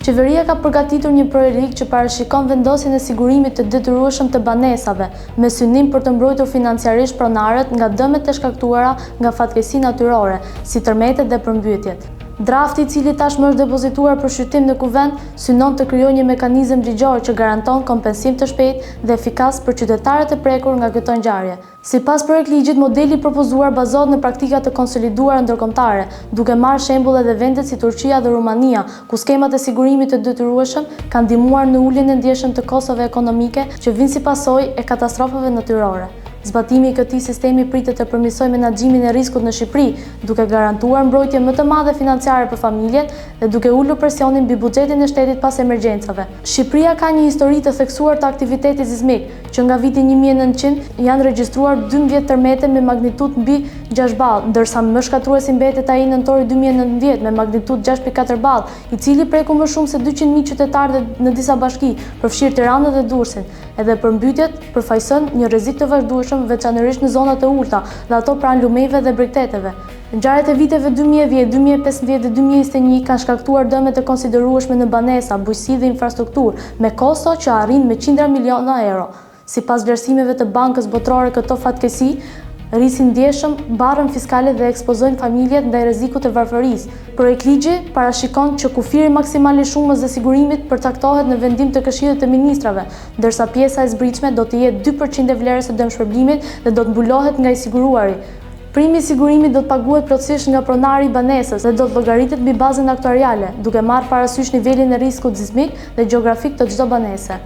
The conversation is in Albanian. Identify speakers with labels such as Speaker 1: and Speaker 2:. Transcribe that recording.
Speaker 1: Qeveria ka përgatitur një projekt që parashikon vendosjen e sigurimit të detyrueshëm të banesave, me synim për të mbrojtur financiarisht pronarët nga dëmet e shkaktuara nga fatkeqësi natyrore, si tërmetet dhe përmbytjet. Drafti, i cili tashmë është depozituar për shqyrtim në kuvend, synon të krijojë një mekanizëm ligjor që garanton kompensim të shpejtë dhe efikas për qytetarët e prekur nga këto ngjarje. Sipas projektligjit, modeli propozuar bazohet në praktika të konsoliduara ndërkombëtare, duke marrë shembull edhe vendet si Turqia dhe Rumania, ku skemat e sigurimit të detyrueshëm kanë ndihmuar në uljen e ndjeshëm të kostave ekonomike që vijnë si pasojë e katastrofave natyrore. Zbatimi i këtij sistemi pritet të përmirësojë menaxhimin e riskut në Shqipëri, duke garantuar mbrojtje më të madhe financiare për familjet dhe duke ulur presionin mbi buxhetin e shtetit pas emergjencave. Shqipëria ka një histori të theksuar të aktivitetit sismik, që nga viti 1900 janë regjistruar 12 tërmete me magnitudë mbi 6 ball, ndërsa më shkatruesi mbetet ai nëntori 2019 me magnitudë 6.4 ball, i cili preku më shumë se 200.000 qytetarë në disa bashki, përfshirë Tiranën dhe Durrësin. Edhe përmbytjet përfaqëson një rrezik të vazhdueshëm, veçanërisht në zonat e ulta dhe ato pranë lumejve dhe bregteteve. Ngjarjet e viteve 2010, 2015 dhe 2021 kanë shkaktuar dëme të konsiderueshme në banesa, bujqësi dhe infrastrukturë, me kosto që arrin me qindra miliona euro. Sipas vlerësimeve të Bankës Botërore, këto fatkeqësi rrisin ndjeshëm barrën fiskale dhe ekspozojnë familjet ndaj rrezikut të varfërisë. Projektligji parashikon që kufiri maksimal i shumës dhe sigurimit përcaktohet në vendim të Këshillit të Ministrave, ndërsa pjesa e zbritshme do të jetë 2% e vlerës së dëmshpërblimit dhe do të mbulohet nga i siguruari. Primi i sigurimit do të paguhet plotësisht nga pronari i banesës dhe do të llogaritet mbi bazën aktuariale, duke marrë parasysh nivelin e riskut sismik dhe gjeografik të çdo banese.